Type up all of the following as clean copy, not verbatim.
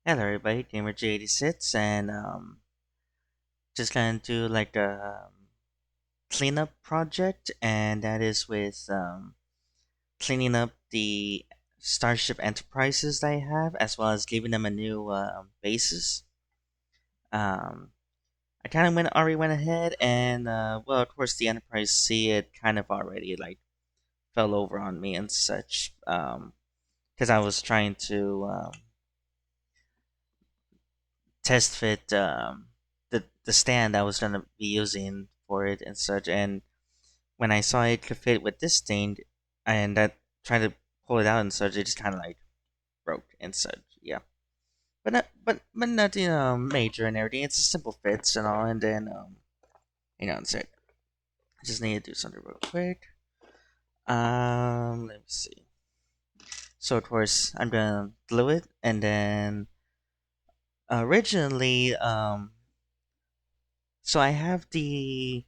Hello everybody, GamerJ86 and just gonna do like a cleanup project, and that is with cleaning up the Starship Enterprises that I have, as well as giving them a new bases. Um, I kind of already went ahead and well, of course, the Enterprise C, it kind of already like fell over on me and such, because I was trying to test fit the stand I was gonna be using for it and such. And when I saw it could fit with this thing, and I tried to pull it out and such, it just kind of like broke and such. Yeah, but nothing major and everything. It's a simple fits and all. And then hang on a sec. I just need to do something real quick. Let me see. So of course I'm gonna glue it, and then originally so I have the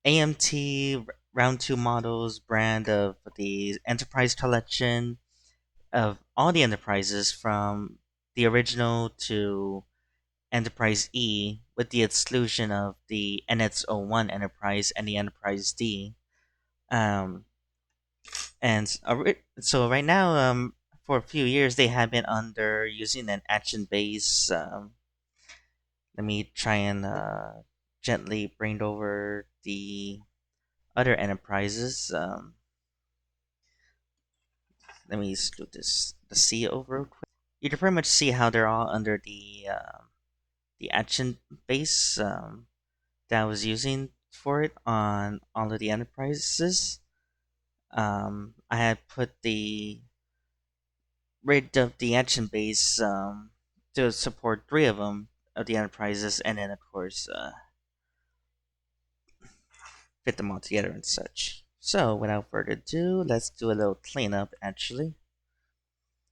AMT Round 2 models brand of the Enterprise collection of all the Enterprises from the original to Enterprise E, with the exclusion of the NX-01 Enterprise and the Enterprise D. Um, so right now, for a few years, they have been under using an action base. Let me try and gently bring over the other Enterprises. Let me just do the C over real quick. You can pretty much see how they're all under the action base that I was using for it on all of the enterprises. I had put the rid of the action base to support three of them of the enterprises, and then of course fit them all together and such. So without further ado, let's do a little cleanup. Actually,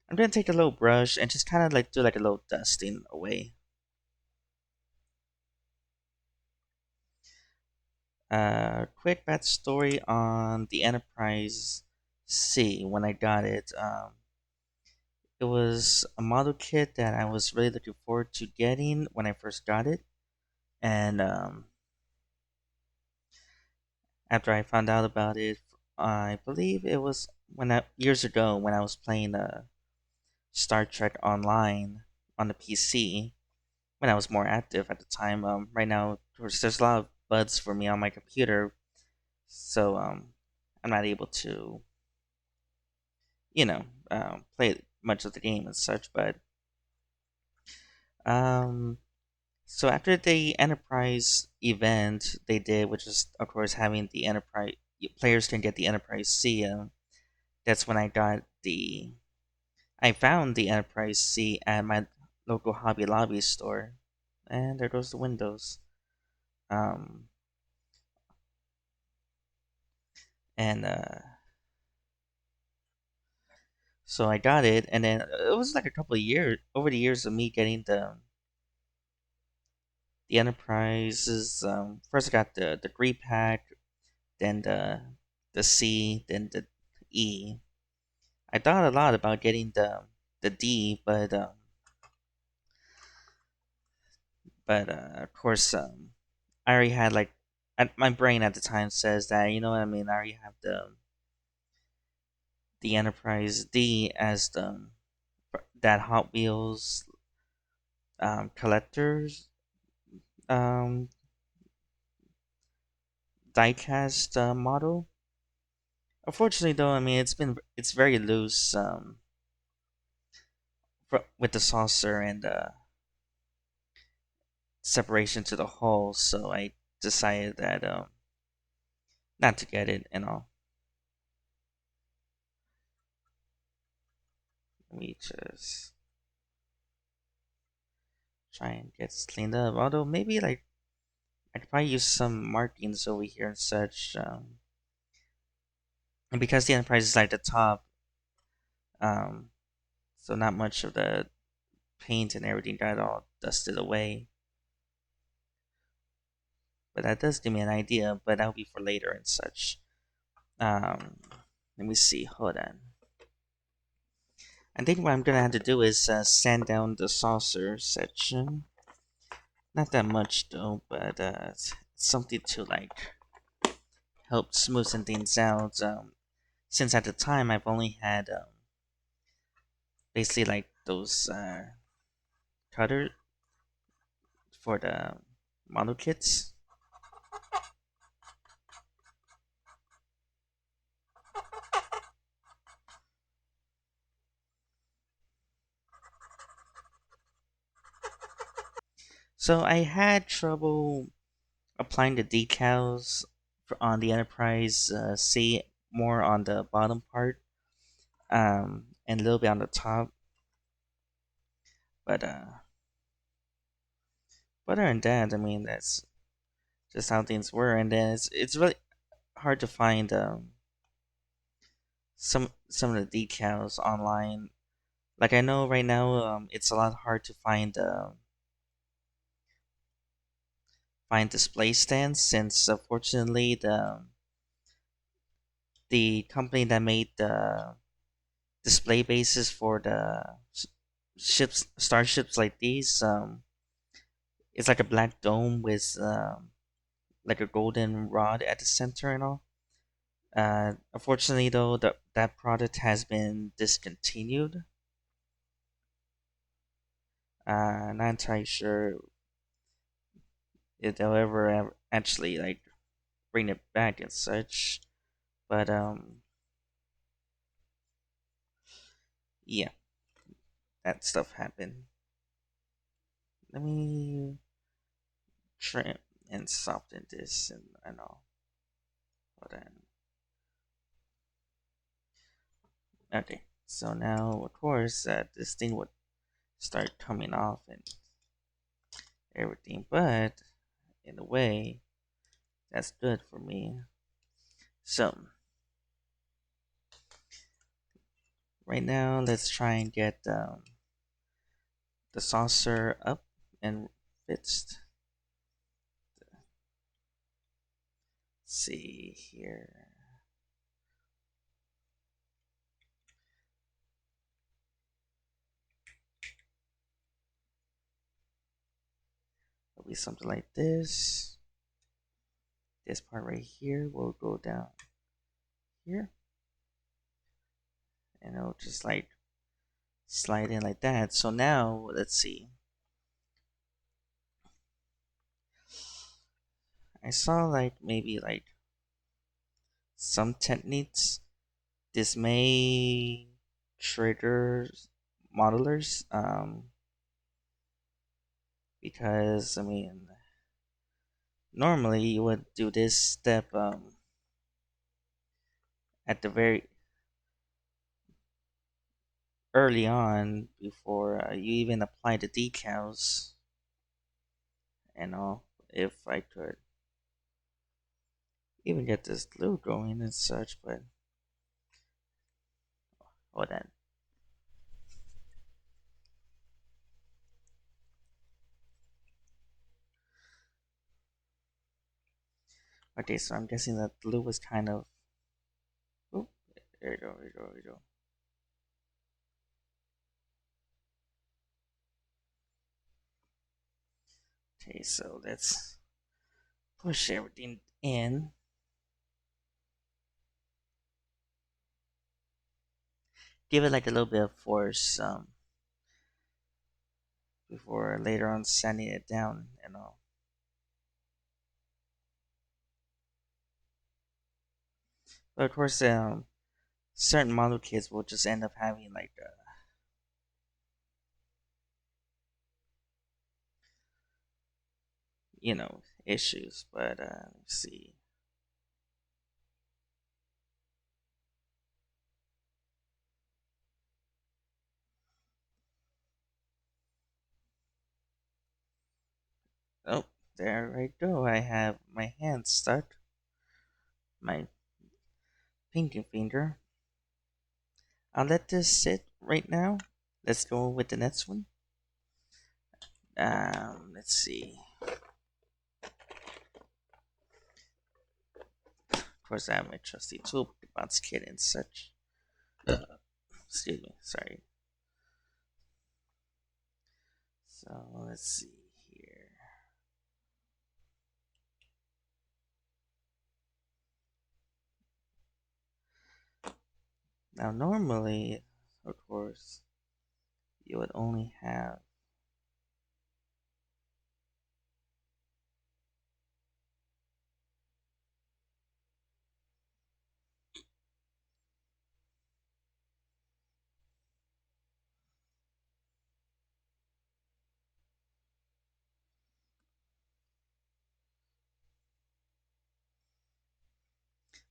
I'm gonna take a little brush and just kind of like do like a little dusting away. Quick backstory on the Enterprise C when I got it. It was a model kit that I was really looking forward to getting when I first got it, and after I found out about it, I believe it was years ago when I was playing Star Trek Online on the PC when I was more active at the time. Right now, of course, there's a lot of buds for me on my computer, so I'm not able to you know, play much of the game and such. But um, so after the Enterprise event they did, which is of course having the Enterprise players can get the Enterprise C. That's when I found the Enterprise C at my local Hobby Lobby store, and there goes the windows. Um, and So I got it, and then it was like a couple of years over the years of me getting the Enterprises. First I got the three pack, then the C, then the E. I thought a lot about getting the D, but of course I already had like my brain at the time says that you know what I mean. I already have the Enterprise D as the that Hot Wheels collectors um, diecast model. Unfortunately, though, I mean it's very loose with the saucer and separation to the hull, so I decided that not to get it and all. Let me just try and get this cleaned up. Although maybe like I could probably use some markings over here and such. And because the Enterprise is like the top, um, so not much of the paint and everything got all dusted away. But that does give me an idea. But that'll be for later and such. Um, Let me see. Hold on. I think what I'm gonna have to do is sand down the saucer section. Not that much though, but it's something to like help smoothen things out. Since at the time I've only had basically like those cutter for the model kits. So I had trouble applying the decals on the Enterprise C more on the bottom part, and a little bit on the top. But other than that, I mean that's just how things were. And then it's really hard to find some of the decals online. Like I know right now, it's a lot hard to find display stands since unfortunately the company that made the display bases for the ships starships like these it's like a black dome with like a golden rod at the center and all. Unfortunately though, that product has been discontinued. Not entirely sure if they'll ever actually like bring it back and such. But yeah, that stuff happened. Let me trim and soften this and all. Hold on. Okay, so now of course this thing would start coming off and everything, but in a way that's good for me. So right now let's try and get the saucer up and fixed. Let's see here. It'll be something like this. This part right here will go down here, and it'll just like slide in like that. So now let's see. I saw like maybe like some techniques. This may trigger modelers, because I mean normally you would do this step at the very early on before you even apply the decals and all. If I could even get this glue going and such, but hold on. Okay, so I'm guessing that glue was kind of. Oh, there you go, there you go, there you go. Okay, so let's push everything in. Give it like a little bit of force before later on sanding it down and all. But of course, certain model kits will just end up having like issues. But let's see. Oh, there I go. I have my hand stuck. My pinky finger. I'll let this sit right now. Let's go with the next one. Let's see. Of course, I have my trusty toolbox kit and such. Excuse me. Sorry. So let's see here. Now, normally, of course, you would only have.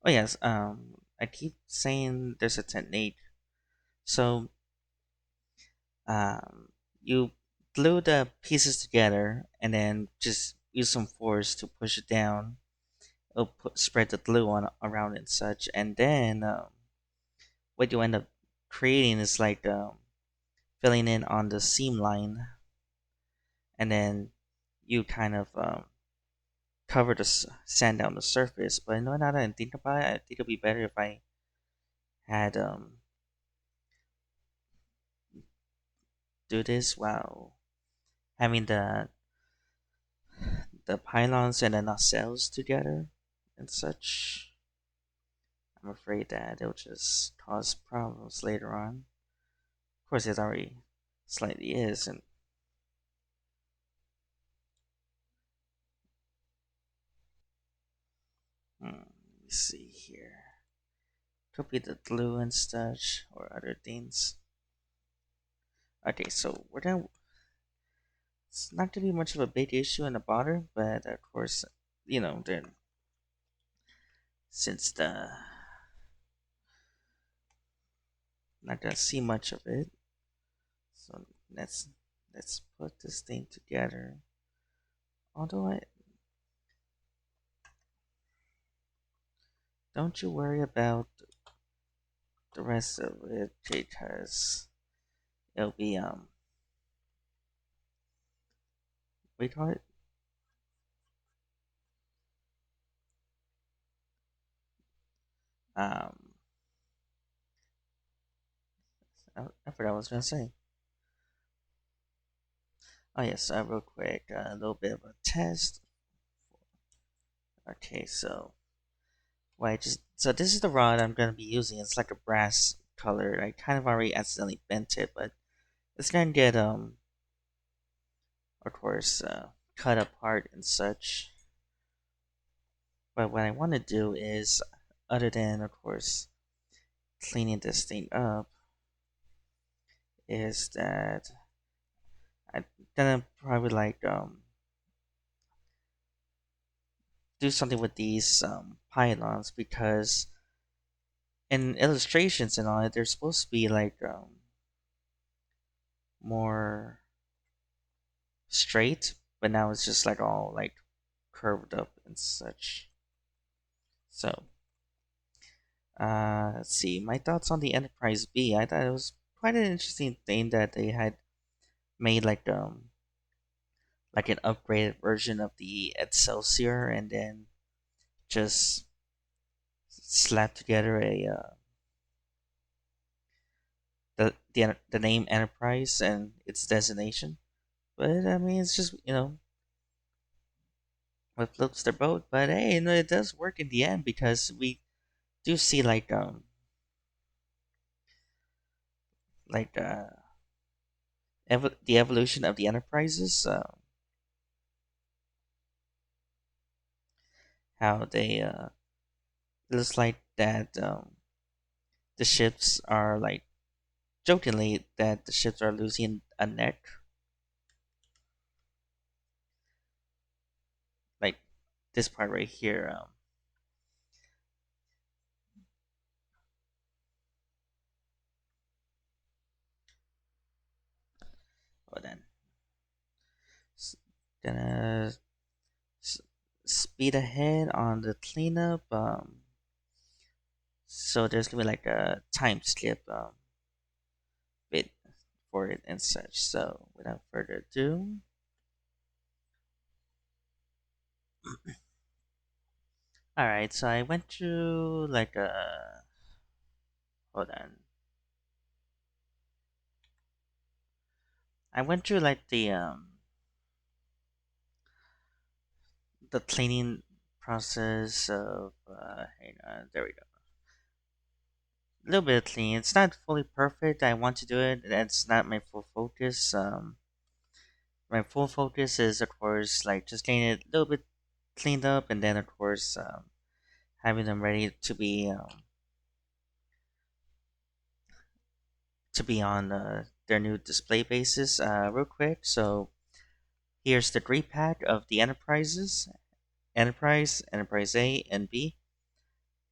Oh yes. I keep saying there's a technique. So, um, you glue the pieces together and then just use some force to push it down. It'll spread the glue on around and such, and then what you end up creating is like filling in on the seam line, and then you kind of cover the sand down the surface. But now that I think about it, I think it'd be better if I had do this while having the pylons and the nacelles together and such. I'm afraid that it'll just cause problems later on. Of course, it already slightly is, and let me see here. Could be the glue and such or other things. Okay, so we're done. It's not gonna be much of a big issue in the bother, but of course, then since the not gonna see much of it, so let's put this thing together. Although I don't you worry about the rest of it because it'll be we call it um I forgot what I was gonna say. Oh yes, real quick, a little bit of a test. Okay, so so this is the rod I'm gonna be using. It's like a brass color. I kind of already accidentally bent it, but it's gonna get of course cut apart and such. But what I want to do is, other than of course cleaning this thing up, is that I'm gonna probably like do something with these pylons because in illustrations and all that, they're supposed to be like more straight, but now it's just like all like curved up and such. So, let's see. My thoughts on the Enterprise B. I thought it was quite an interesting thing that they had made like an upgraded version of the Excelsior, and then just slapped together a the name Enterprise and its designation. But I mean, it's just what floats their boat. But hey, it does work in the end because we do see like the evolution of the Enterprises, how they it looks like that the ships are like jokingly that the ships are losing a neck, like this part right here. Hold on, S- gonna s- speed ahead on the cleanup. So there's gonna be like a time skip bit for it and such. So without further ado, all right. So I went through like a hold on. I went through like the cleaning process of hang on, there we go. A little bit of cleaning. It's not fully perfect. I want to do it. That's not my full focus. My full focus is, of course, like just getting it a little bit cleaned up, and then, of course, having them ready to be on their new display bases. Real quick. So here's the three pack of the Enterprises: Enterprise, Enterprise A, and B.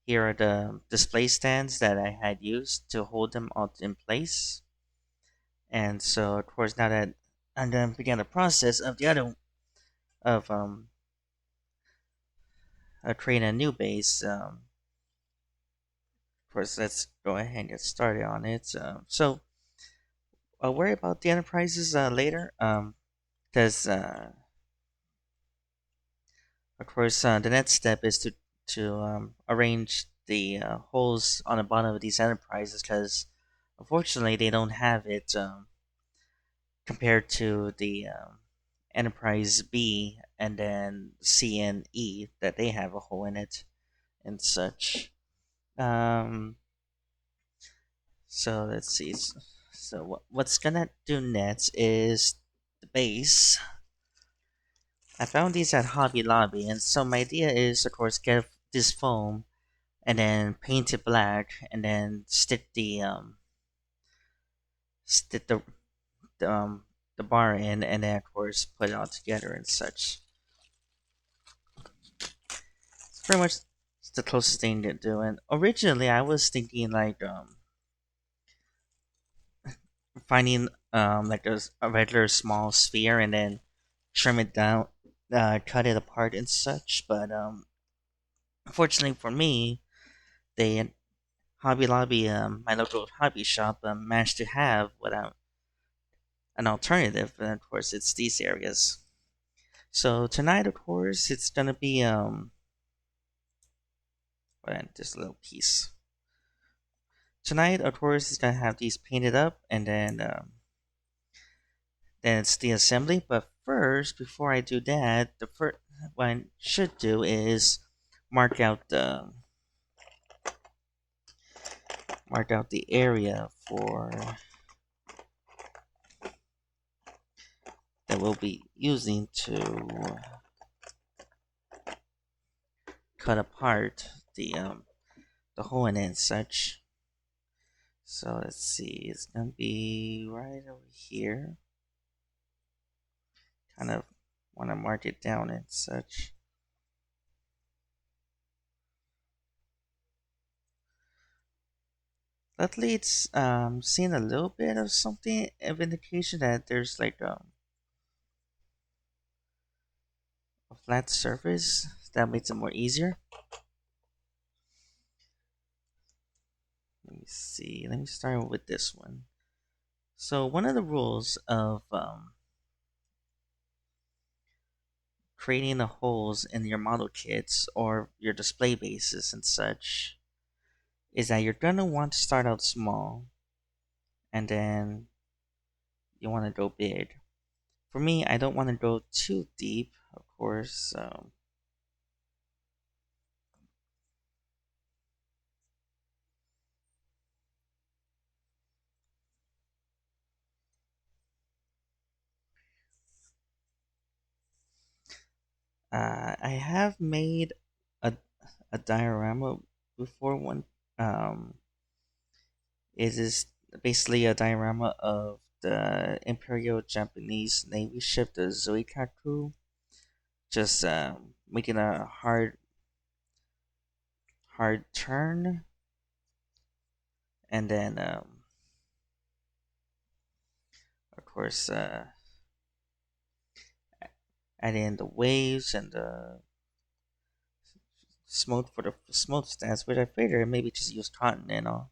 Here are the display stands that I had used to hold them all in place. And so, of course, now that I'm going to begin the process of the other of creating a new base. Of course, let's go ahead and get started on it. So I'll worry about the enterprises later. Because of course, the next step is to arrange the holes on the bottom of these enterprises. Because unfortunately, they don't have it compared to the Enterprise B and then C and E that they have a hole in it and such. Um, so let's see. So what's gonna do next is the base. I found these at Hobby Lobby, and so my idea is, of course, get this foam and then paint it black, and then stick the, um, the bar in, and then of course put it all together and such. It's pretty much the closest thing to doing. Originally, I was thinking like finding like a regular small sphere and then trim it down, cut it apart and such. But unfortunately for me, they Hobby Lobby, my local hobby shop, managed to have an alternative, and of course it's these areas. So tonight, of course, it's gonna be this little piece. Tonight, of course, it's gonna have these painted up, and then it's the assembly. But first, before I do that, the first what I should do is mark out the mark out the area for that we'll be using to cut apart the hole in it and such. So let's see, it's gonna be right over here. Kind of want to mark it down and such. Luckily, it's seeing a little bit of something of indication that there's like a flat surface that makes it more easier. Let me see. Let me start with this one. So one of the rules of creating the holes in your model kits or your display bases and such is that you're gonna want to start out small and then you want to go big. For me, I don't want to go too deep, of course. I have made a, a diorama before one. Um, it is basically a diorama of the Imperial Japanese Navy ship, the Zoikaku, just making a hard turn, and then of course add in the waves and the smoke for the smoke stance, which I figured maybe just use cotton and all.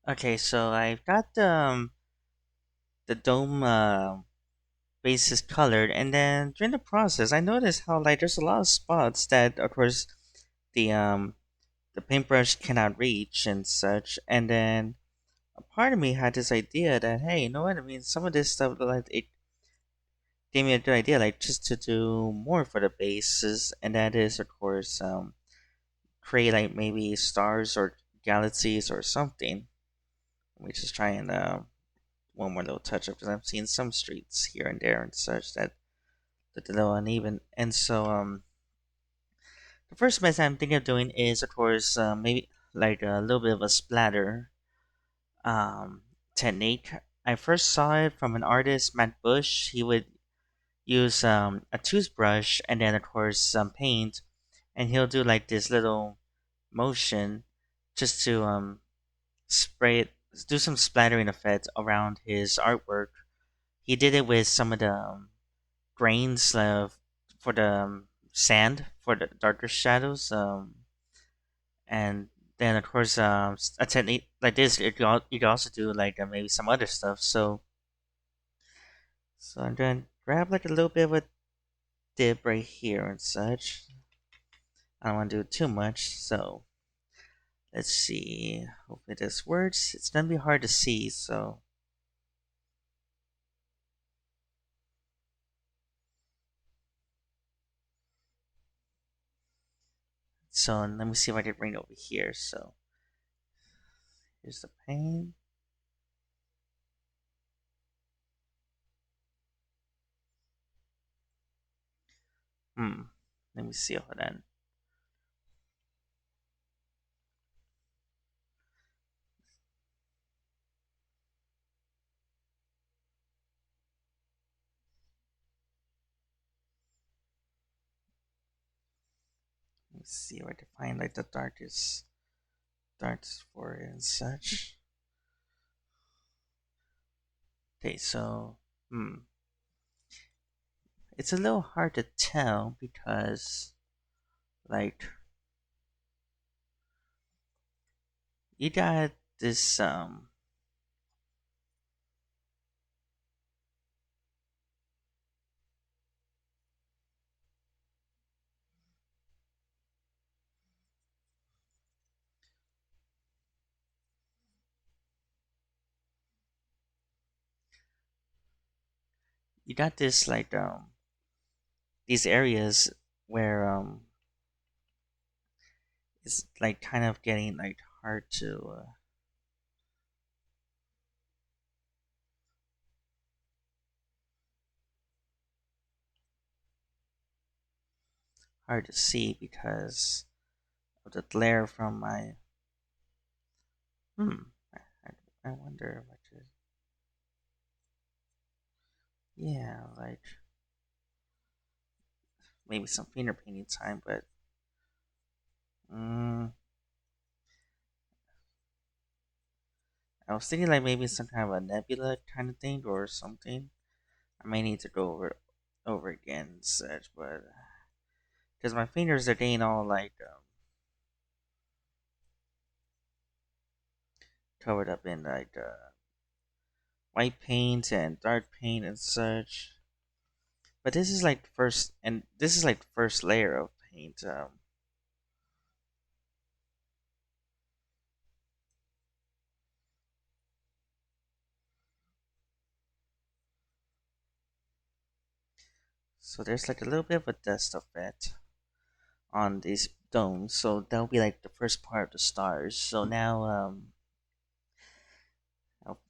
Okay, so I've got the dome. base is colored, and then during the process, I noticed how like there's a lot of spots that, of course, the paintbrush cannot reach and such. And then a part of me had this idea that, hey, you know what? I mean, some of this stuff like it gave me a good idea, like just to do more for the bases, and that is, of course, create like maybe stars or galaxies or something. Let me just try and one more little touch up because I've seen some streets here and there and such that look a little uneven. And so the first method I'm thinking of doing is, of course, maybe like a little bit of a splatter um, technique. I first saw it from an artist, Matt Bush. He would use a toothbrush and then, of course, some paint, and he'll do like this little motion just to spray it, do some splattering effect around his artwork. He did it with some of the grains for the sand for the darker shadows, and then of course a technique like this you can also do like maybe some other stuff. So I'm gonna grab like a little bit of a dip right here and such. I don't want to do too much, so let's see. Hopefully this works. It's gonna be hard to see, so let me see if I can bring it over here. So here's the paint. Hmm. Let me see. Hold on. Let me see where to find like the darkest darts for it and such. Okay, so it's a little hard to tell because like you got this you got this like these areas where it's like kind of getting like hard to see because of the glare from my hmm I wonder what to yeah like maybe some finger painting time but mm, I was thinking like maybe some kind of a nebula kind of thing or something. I may need to go over again and such, but because my fingers are getting all like covered up in like white paint and dark paint and such. But this is like first, and this is like the first layer of paint. So there's like a little bit of a dust effect on these domes. So that'll be like the first part of the stars. So now I'll,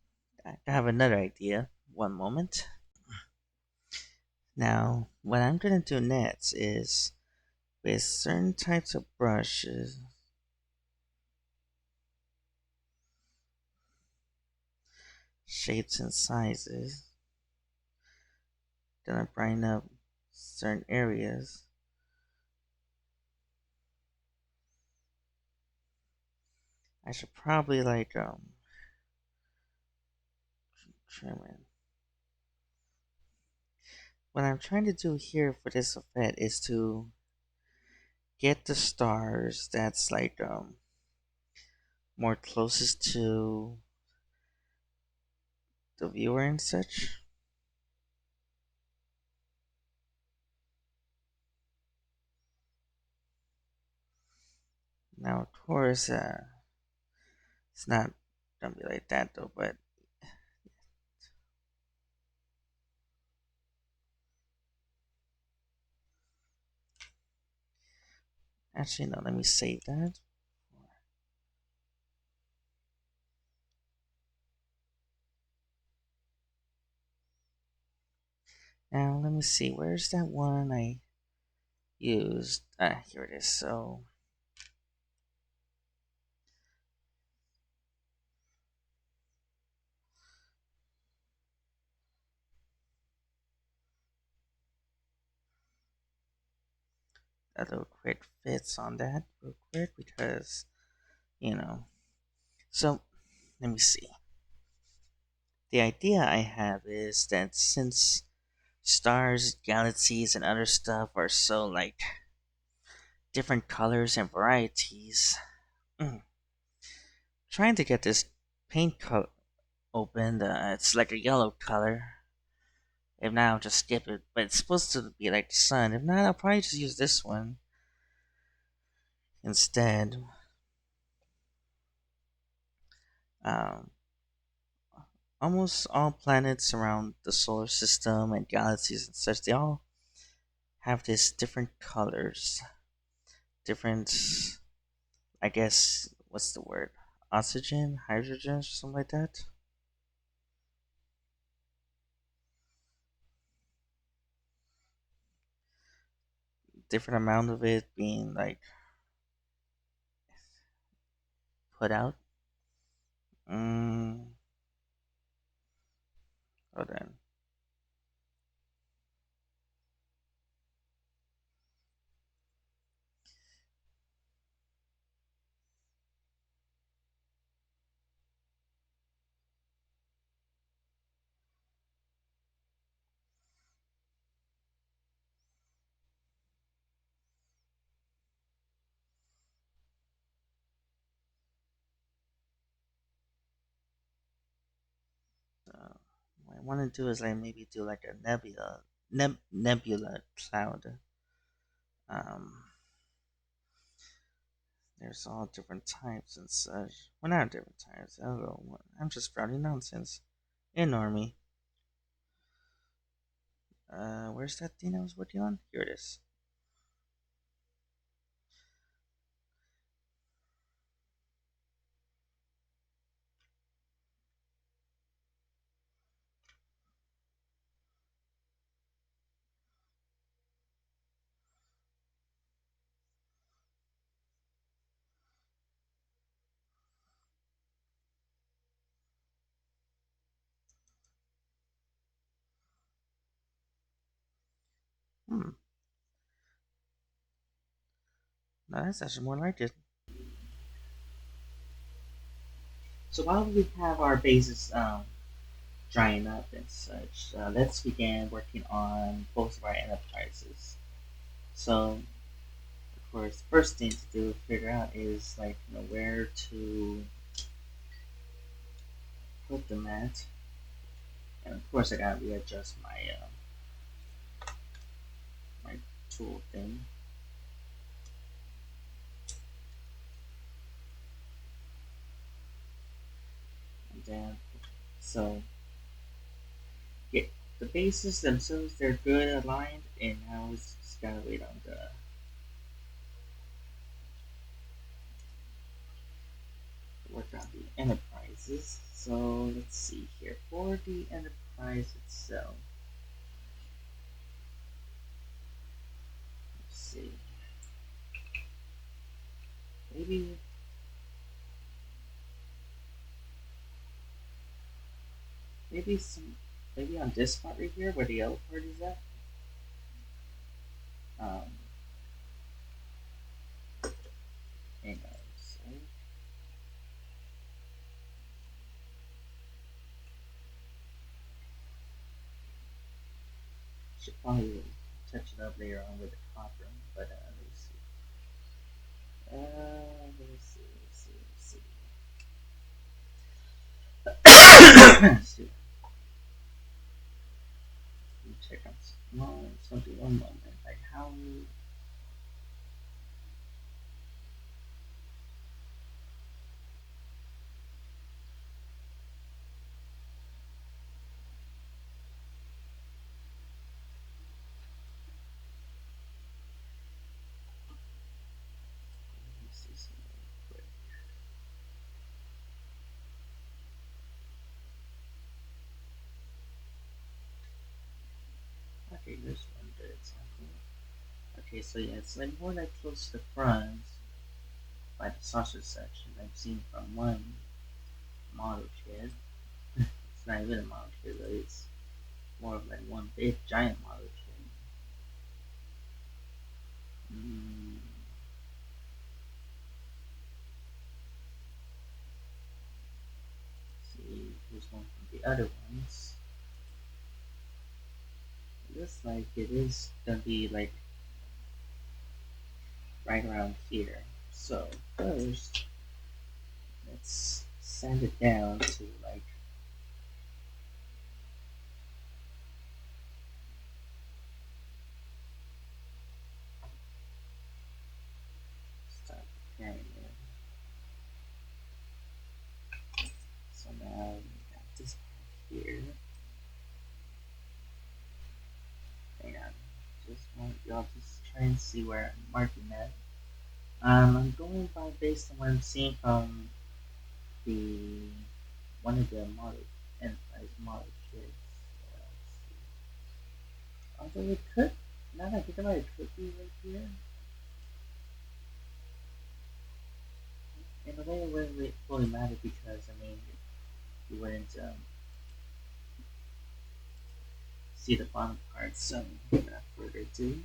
I have another idea. One moment. Now what I'm gonna do next is with certain types of brushes, shapes and sizes, gonna brighten up certain areas. I should probably like trim it. What I'm trying to do here for this effect is to get the stars that's like more closest to the viewer and such. Now, of course, it's not gonna be like that though. But actually, no. Let me save that. Now, let me see. Where's that one I used? Ah, here it is. So, a little quick fits on that real quick because you know. So, let me see. The idea I have is that since stars, galaxies, and other stuff are so like different colors and varieties, mm, trying to get this paint coat opened, it's like a yellow color. If not, I'll just skip it. But it's supposed to be like the sun. If not, I'll probably just use this one instead. Um, Almost all planets around the solar system and galaxies and such, they all have these different colors. Different, I guess, what's the word? Oxygen, hydrogen, or something like that. Different amount of it being like put out. Mm, hold on. What I want to do is like maybe do like a nebula cloud. Um, there's all different types and such. Well, not different types. I don't know. I'm just sprouting nonsense. Ignore me. Where's that thing I was working on? Here it is. Hmm. No, that's actually more like it. So while we have our bases drying up and such, let's begin working on both of our enterprises. So, of course, first thing to do, figure out is like where to put them at, and of course I gotta readjust my tool thing, and then so yeah, the bases themselves they're good aligned, and now we just gotta wait on the work on the enterprises. So let's see here for the enterprise itself. Let's see, maybe maybe some maybe on this part right here where the yellow part is at. Um, hang on, so should probably touch it up later on with the copper, but let's see. Let me check out something one moment. Like how Okay, so yeah, it's like more like close to the front by the sausage section. I've seen from one model kit. It's not even a model kit, but it's more of like one big giant model kit. Mm, see, here's one from the other ones. It looks like it is gonna be like right around here. So first, let's sand it down to like start preparing it. So now we got this part here. Hang on, just want y'all just try and see where I'm marking that. I'm going by based on what I'm seeing from the one of the model enterprise model kits. Although it could, now that I think about it, it could be right here. In a way, it wouldn't really fully matter because I mean, you wouldn't see the bottom part. So without further ado,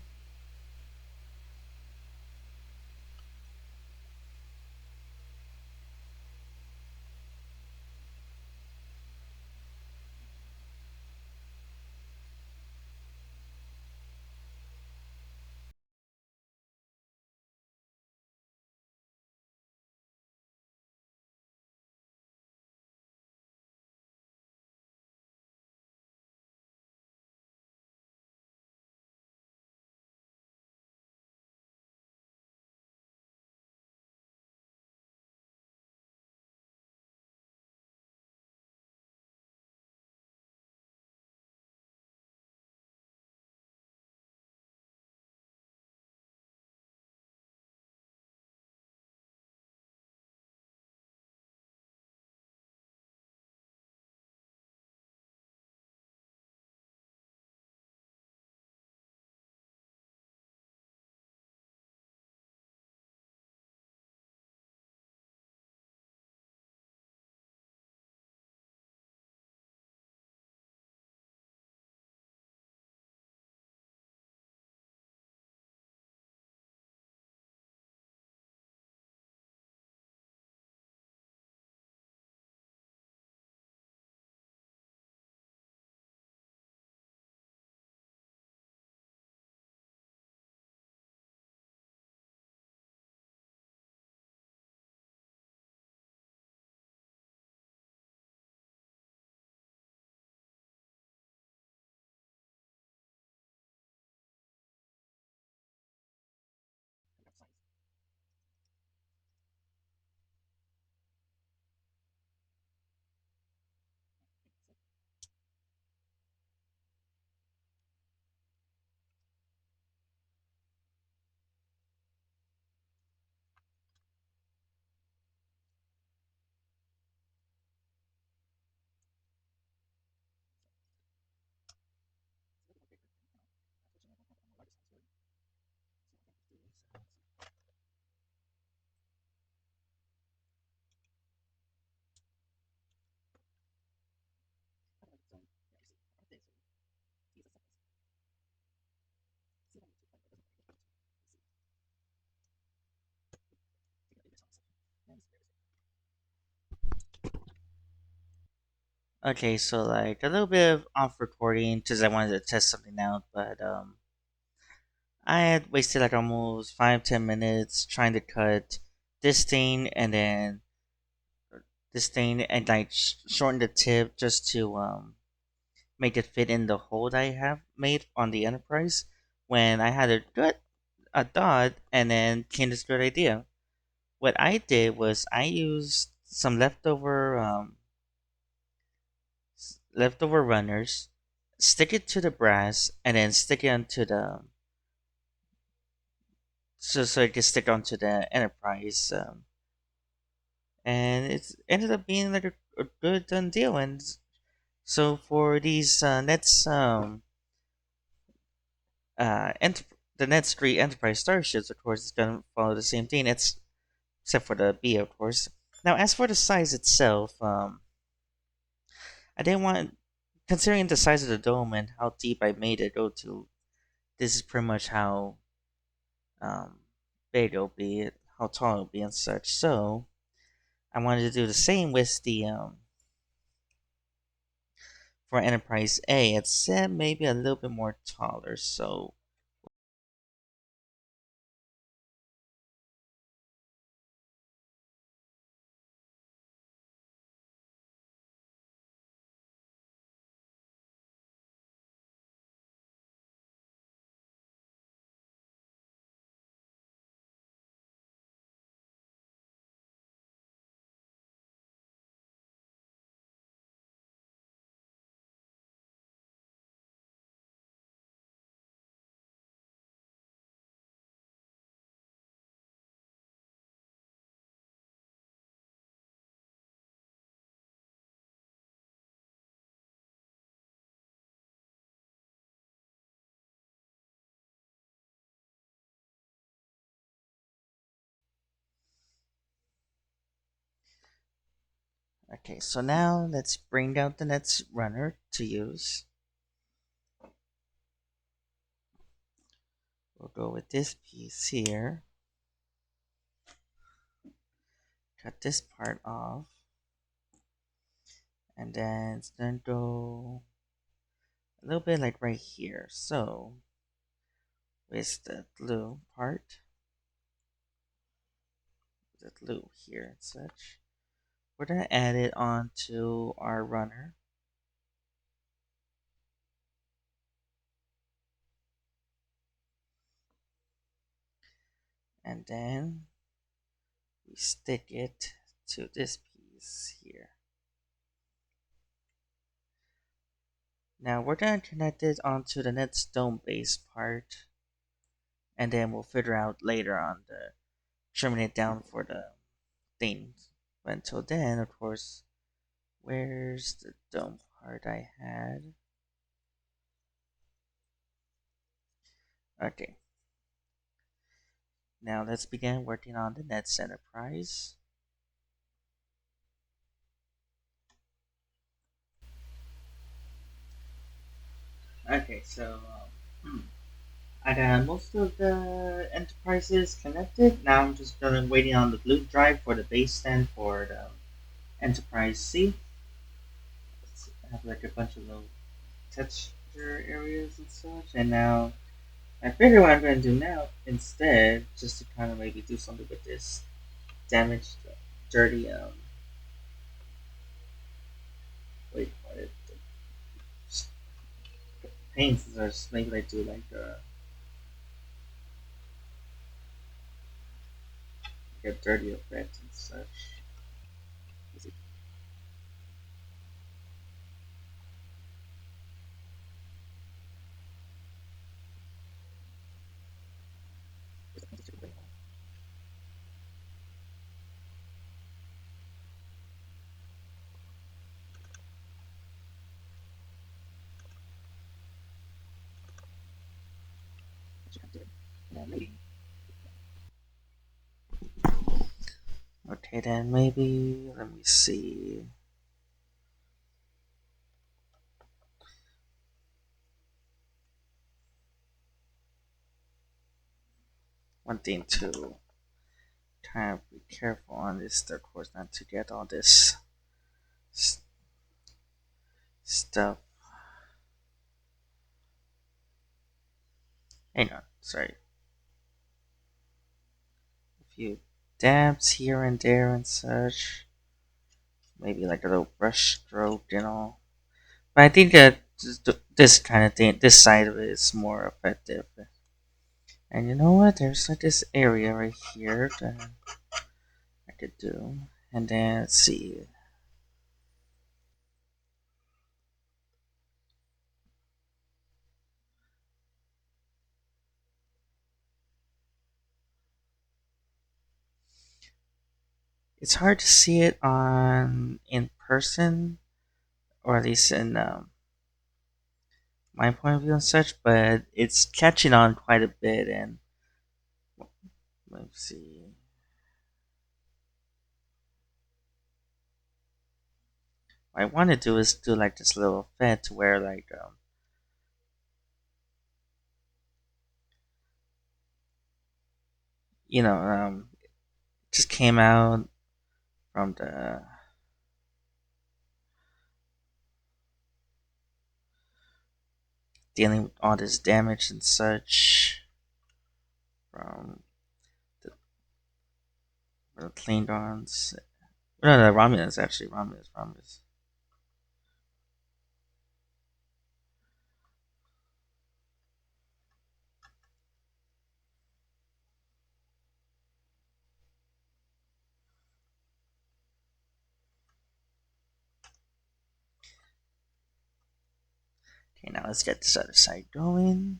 okay, so like a little bit of off recording because I wanted to test something out, but I had wasted like almost 5-10 minutes trying to cut this thing and then this thing and like shorten the tip just to make it fit in the hole that I have made on the Enterprise. When I had a thought and then came this good idea. What I did was I used some leftover runners, stick it to the brass, and then stick it onto the so it can stick onto the Enterprise. And it ended up being like a good done deal. And so for these next ent- the next three Enterprise starships, of course, is gonna follow the same thing. It's except for the B, of course. Now, as for the size itself, I didn't want, considering the size of the dome and how deep I made it go to. This is pretty much how um, big it'll be, how tall it'll be, and such. So I wanted to do the same with the for Enterprise A. It's said maybe a little bit more taller. So okay, so now let's bring down the next runner to use. We'll go with this piece here. Cut this part off. And then it's gonna go a little bit like right here. So with the glue part, the glue here and such, we're gonna add it onto our runner. And then we stick it to this piece here. Now we're gonna connect it onto the next dome base part, and then we'll figure out later on the trimming it down for the things. But until then, of course, where's the dome part I had? Okay, now let's begin working on the next Enterprise. Okay, so I got most of the enterprises connected. Now I'm just gonna waiting on the blue drive for the base stand for the Enterprise C. I have like a bunch of little texture areas and such. And now I figure what I'm gonna do now instead, just to kind of maybe do something with this damaged, dirty wait, what it paints or just maybe like do like a dirty effect and such. Okay, then maybe let me see. One thing to kind of be careful on is, of course, not to get all this s- stuff. Hang on, sorry. A few dabs here and there and such. Maybe like a little brush stroke and all. But I think that this kind of thing, this side of it is more effective. And you know what? There's like this area right here that I could do. And then let's see. It's hard to see it on in person, or at least in my point of view and such, but it's catching on quite a bit. And let's see, what I want to do is do like this little effect where like you know just came out from the dealing with all this damage and such from the, from the cleaned arms. No, Romulus actually. Romulus. Okay, now let's get this other side going.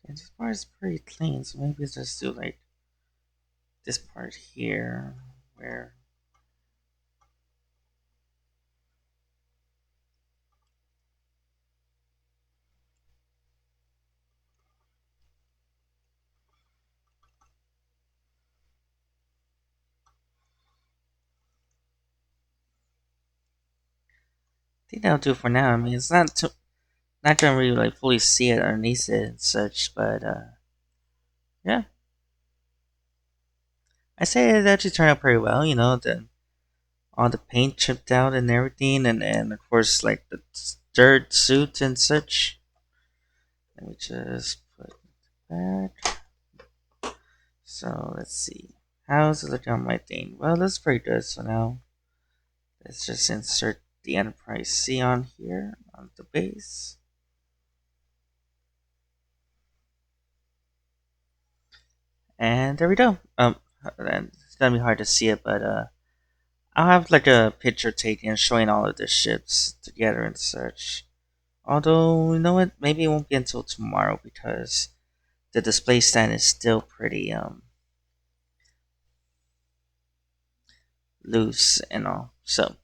And this part is pretty clean, so maybe let's just do like this part here where I think that'll do for now. I mean, it's not gonna really like fully see it underneath it and such, but yeah, I say it actually turned out pretty well. You know, the all the paint chipped out and everything, and of course like the dirt suit and such. Let me just put it back. So let's see. How's it looking on my thing? Well, that's pretty good. So now let's just insert the Enterprise C on here on the base. And there we go. And it's gonna be hard to see it, but I'll have like a picture taken showing all of the ships together and such. Although, you know what? Maybe it won't be until tomorrow because the display stand is still pretty loose and all. So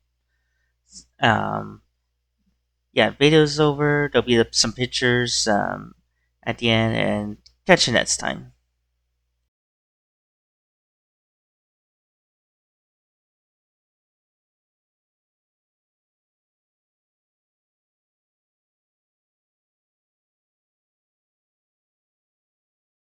um yeah, video's over. There'll be some pictures at the end, and catch you next time.